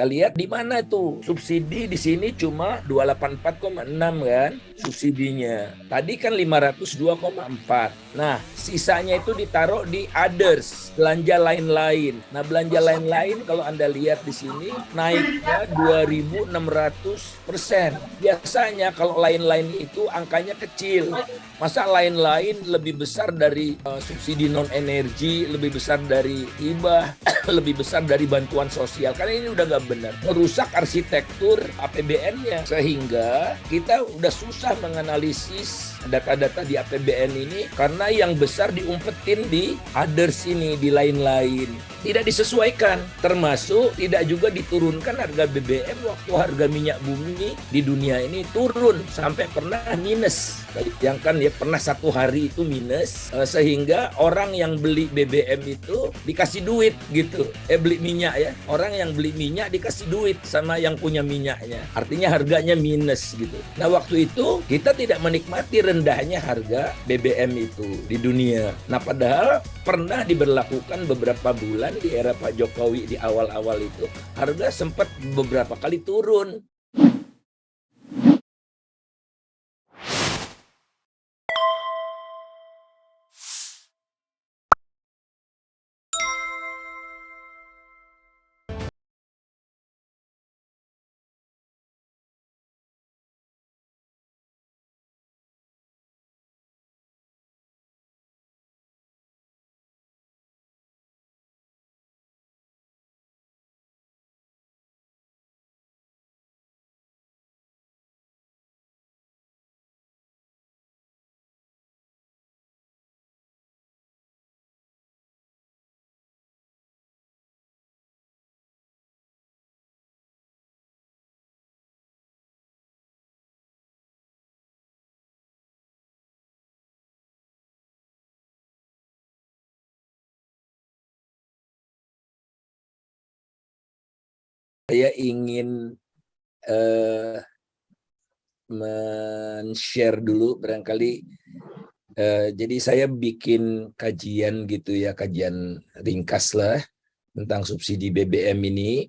Kita lihat di mana tuh subsidi di sini cuma 284,6 kan subsidinya. Tadi kan 502,4. Nah, sisanya itu ditaruh di others, belanja lain-lain. Nah, belanja lain-lain kalau Anda lihat di sini naiknya 2.600%. Biasanya kalau lain-lain itu angkanya kecil. Masa lain-lain lebih besar dari subsidi non-energi, lebih besar dari hibah, lebih besar dari bantuan sosial. Karena ini udah nggak benar. Merusak arsitektur APBN-nya. Sehingga kita udah susah menganalisis data-data di APBN ini karena yang besar diumpetin di others ini, di lain-lain. Tidak disesuaikan, termasuk tidak juga diturunkan harga BBM waktu harga minyak bumi di dunia ini turun sampai pernah minus. Bayangkan ya, pernah satu hari itu minus, sehingga orang yang beli BBM itu dikasih duit gitu. Beli minyak ya, orang yang beli minyak dikasih duit sama yang punya minyaknya. Artinya harganya minus gitu. Nah, waktu itu kita tidak menikmati rendahnya harga BBM itu di dunia. Nah, padahal pernah diberlakukan beberapa bulan di era Pak Jokowi di awal-awal itu, harga sempat beberapa kali turun. Saya ingin men-share dulu barangkali. Jadi saya bikin kajian gitu ya, kajian ringkas lah tentang subsidi BBM ini.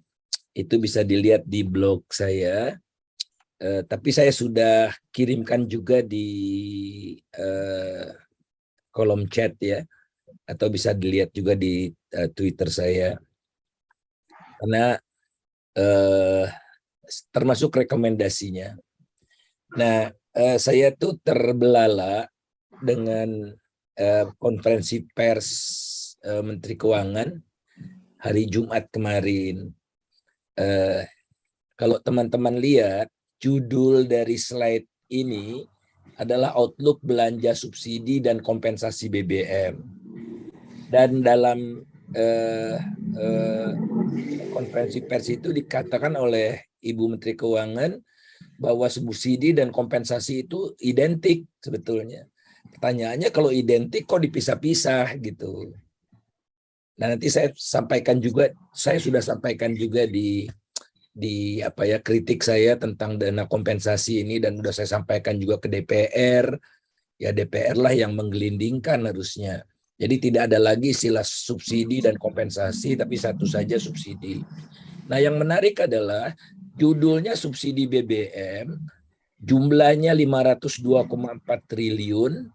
Itu bisa dilihat di blog saya. Tapi saya sudah kirimkan juga di kolom chat ya, atau bisa dilihat juga di Twitter saya. Karena termasuk rekomendasinya. Nah, saya tuh terbelalak dengan konferensi pers Menteri Keuangan hari Jumat kemarin. Kalau teman-teman lihat, judul dari slide ini adalah Outlook belanja subsidi dan kompensasi BBM. Dan dalam konferensi pers itu dikatakan oleh Ibu Menteri Keuangan bahwa subsidi dan kompensasi itu identik sebetulnya. Pertanyaannya, kalau identik kok dipisah-pisah gitu. Nah, nanti saya sampaikan juga, saya sudah sampaikan juga di apa ya, kritik saya tentang dana kompensasi ini, dan sudah saya sampaikan juga ke DPR. Ya, DPR lah yang menggelindingkan harusnya. Jadi tidak ada lagi istilah subsidi dan kompensasi, tapi satu saja subsidi. Nah, yang menarik adalah judulnya subsidi BBM, jumlahnya 502,4 triliun,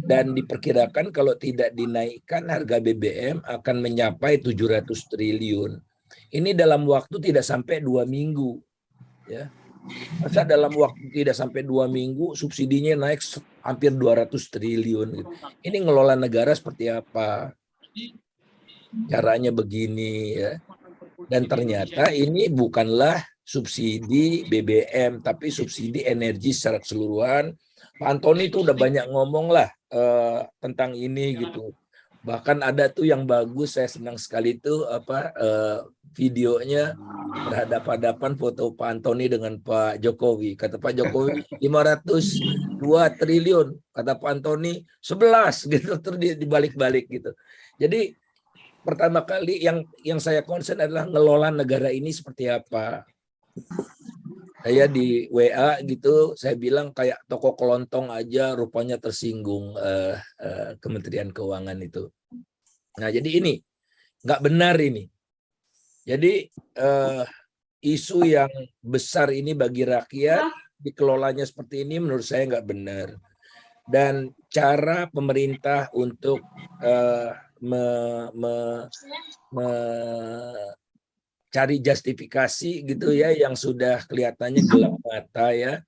dan diperkirakan kalau tidak dinaikkan harga BBM akan mencapai 700 triliun. Ini dalam waktu tidak sampai 2 minggu. Ya. Masa dalam waktu tidak sampai 2 minggu subsidinya naik hampir 200 triliun. Ini ngelola negara seperti apa? Caranya begini ya. Dan ternyata ini bukanlah subsidi BBM, tapi subsidi energi secara keseluruhan. Pak Antoni itu udah banyak ngomong lah tentang ini gitu. Bahkan ada tuh yang bagus, saya senang sekali tuh videonya berhadapan-hadapan foto Pak Antoni dengan Pak Jokowi. Kata Pak Jokowi 502 triliun, kata Pak Antoni 11 gitu, terus dibalik-balik gitu. Jadi pertama kali yang saya concern adalah ngelola negara ini seperti apa. Saya di WA gitu, saya bilang kayak toko kelontong aja rupanya tersinggung Kementerian Keuangan itu. Nah, jadi ini nggak benar ini. Jadi isu yang besar ini bagi rakyat dikelolanya seperti ini menurut saya nggak benar. Dan cara pemerintah untuk cari justifikasi gitu ya yang sudah kelihatannya gelap mata ya.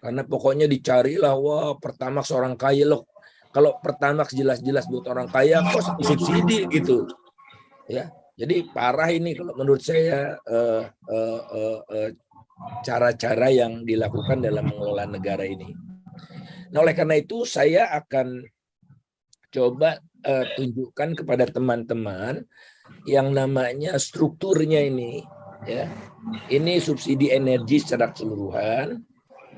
Karena pokoknya dicarilah, wah Pertamax orang kaya loh. Kalau Pertamax jelas-jelas buat orang kaya, kok subsidi gitu. Ya, jadi parah ini kalau menurut saya cara-cara yang dilakukan dalam mengelola negara ini. Nah, oleh karena itu saya akan coba tunjukkan kepada teman-teman yang namanya strukturnya ini, ya. Ini subsidi energi secara keseluruhan.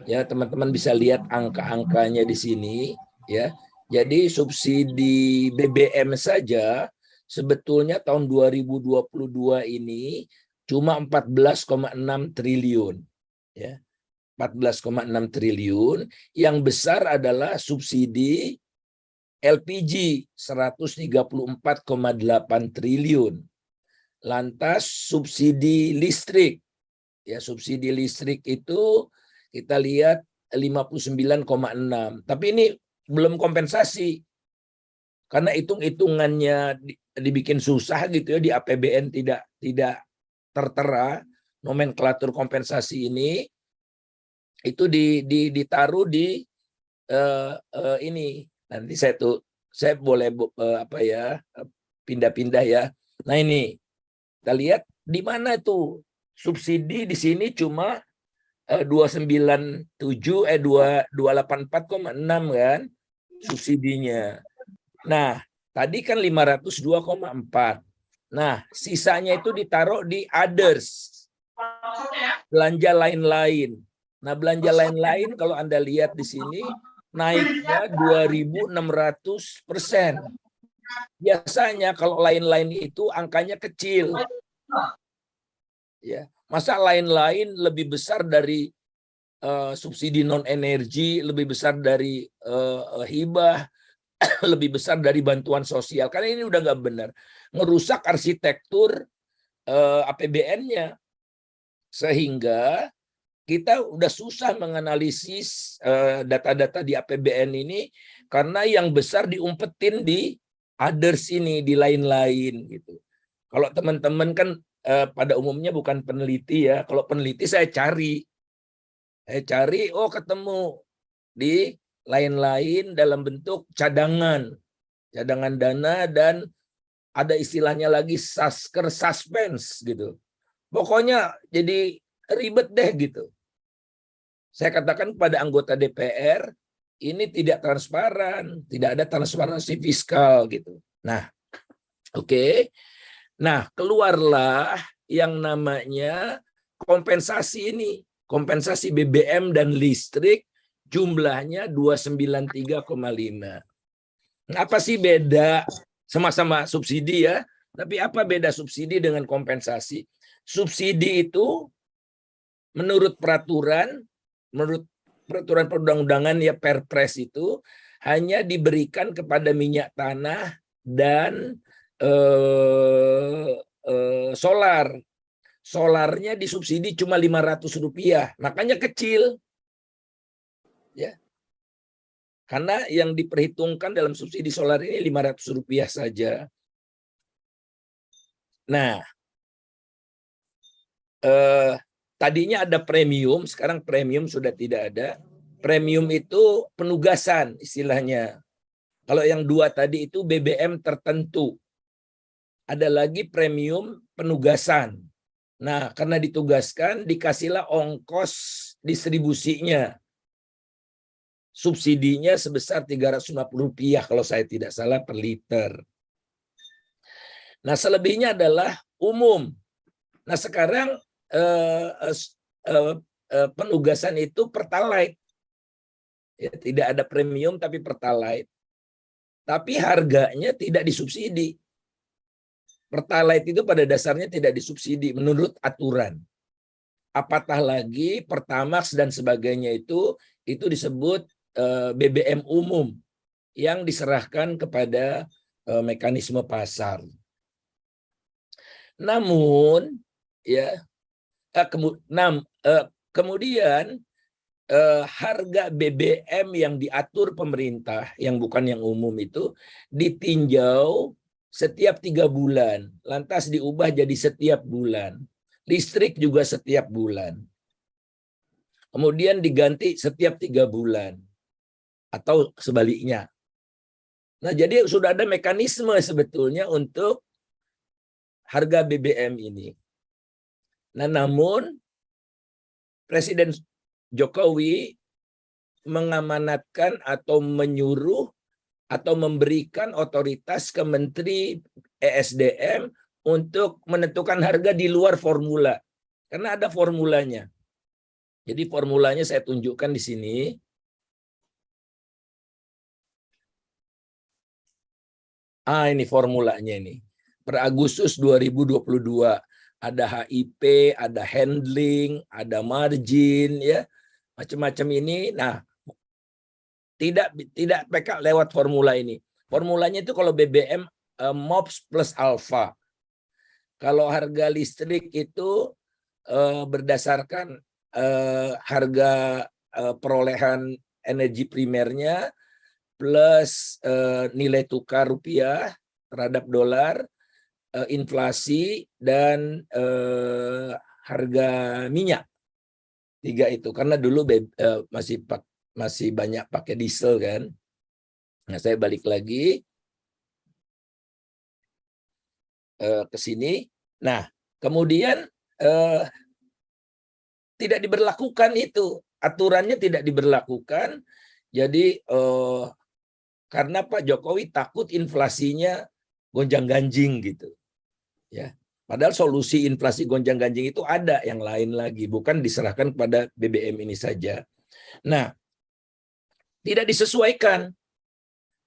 Ya, teman-teman bisa lihat angka-angkanya di sini, ya. Jadi subsidi BBM saja sebetulnya tahun 2022 ini cuma 14,6 triliun, ya. 14,6 triliun. Yang besar adalah subsidi LPG 134,8 triliun. Lantas subsidi listrik, ya subsidi listrik itu kita lihat 59,6. Tapi ini belum kompensasi. Karena hitung-hitungannya dibikin susah gitu ya, di APBN tidak tertera nomenklatur kompensasi ini. Itu ditaruh di ini. Nanti saya boleh pindah-pindah ya. Nah, ini kita lihat di mana itu subsidi di sini cuma 287 284,6 kan subsidinya. Nah, tadi kan 502,4. Nah, sisanya itu ditaruh di others. Belanja lain-lain. Nah, belanja lain-lain kalau Anda lihat di sini naiknya 2.600%. Biasanya kalau lain-lain itu angkanya kecil. Ya, masa lain-lain lebih besar dari subsidi non energi, lebih besar dari hibah, lebih besar dari bantuan sosial. Karena ini udah nggak benar, ngerusak arsitektur APBN-nya, sehingga kita udah susah menganalisis data-data di APBN ini karena yang besar diumpetin di others ini, di lain-lain gitu. Kalau teman-teman kan pada umumnya bukan peneliti ya. Kalau peneliti saya cari, oh ketemu di lain-lain dalam bentuk cadangan dana, dan ada istilahnya lagi sasker suspense gitu. Pokoknya jadi ribet deh gitu. Saya katakan kepada anggota DPR, ini tidak transparan, tidak ada transparansi fiskal gitu. Nah, oke. Nah, keluarlah yang namanya kompensasi ini. Kompensasi BBM dan listrik jumlahnya 293,5. Apa sih beda? Sama-sama subsidi ya, tapi apa beda subsidi dengan kompensasi? Subsidi itu menurut peraturan perundang-undangan ya, Perpres itu hanya diberikan kepada minyak tanah dan solar. Solarnya disubsidi cuma Rp500, makanya kecil. Ya. Karena yang diperhitungkan dalam subsidi solar ini Rp500 saja. Nah, tadinya ada premium, sekarang premium sudah tidak ada. Premium itu penugasan istilahnya. Kalau yang dua tadi itu BBM tertentu. Ada lagi premium penugasan. Nah, karena ditugaskan, dikasihlah ongkos distribusinya. Subsidinya sebesar Rp350 kalau saya tidak salah per liter. Nah, selebihnya adalah umum. Nah, sekarang penugasan itu pertalite. Ya, tidak ada premium tapi pertalite. Tapi harganya tidak disubsidi. Pertalite itu pada dasarnya tidak disubsidi menurut aturan. Apatah lagi Pertamax dan sebagainya itu disebut BBM umum yang diserahkan kepada mekanisme pasar. Namun ya. Kemudian harga BBM yang diatur pemerintah, yang bukan yang umum itu, ditinjau setiap 3 bulan, lantas diubah jadi setiap bulan. Listrik juga setiap bulan. Kemudian diganti setiap 3 bulan, atau sebaliknya. Nah, jadi sudah ada mekanisme sebetulnya untuk harga BBM ini. Nah, namun Presiden Jokowi mengamanatkan atau menyuruh atau memberikan otoritas ke Menteri ESDM untuk menentukan harga di luar formula. Karena ada formulanya. Jadi formulanya saya tunjukkan di sini. Ini formulanya ini. Per Agustus 2022 ada HIP, ada handling, ada margin, ya, macam-macam ini. Nah, tidak PK lewat formula ini. Formulanya itu kalau BBM MOPS plus alpha. Kalau harga listrik itu berdasarkan harga perolehan energi primernya plus nilai tukar rupiah terhadap dolar, inflasi, dan harga minyak. 3 itu. Karena dulu masih banyak pakai diesel kan. Nah, saya balik lagi ke sini. Nah, kemudian tidak diberlakukan itu. Aturannya tidak diberlakukan. Jadi karena Pak Jokowi takut inflasinya gonjang-ganjing gitu. Ya. Padahal solusi inflasi gonjang-ganjing itu ada yang lain lagi, bukan diserahkan kepada BBM ini saja. Nah, tidak disesuaikan.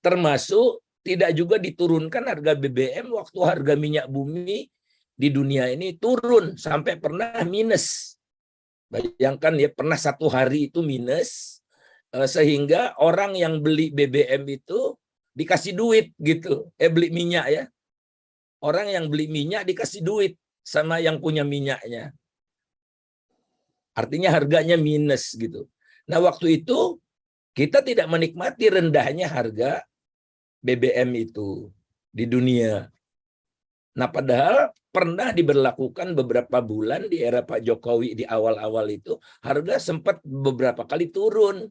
Termasuk tidak juga diturunkan harga BBM waktu harga minyak bumi di dunia ini turun sampai pernah minus. Bayangkan ya, pernah 1 hari itu minus, sehingga orang yang beli BBM itu dikasih duit gitu. Beli minyak ya. Orang yang beli minyak dikasih duit sama yang punya minyaknya. Artinya harganya minus gitu. Nah, waktu itu kita tidak menikmati rendahnya harga BBM itu di dunia. Nah, padahal pernah diberlakukan beberapa bulan di era Pak Jokowi di awal-awal itu, harga sempat beberapa kali turun.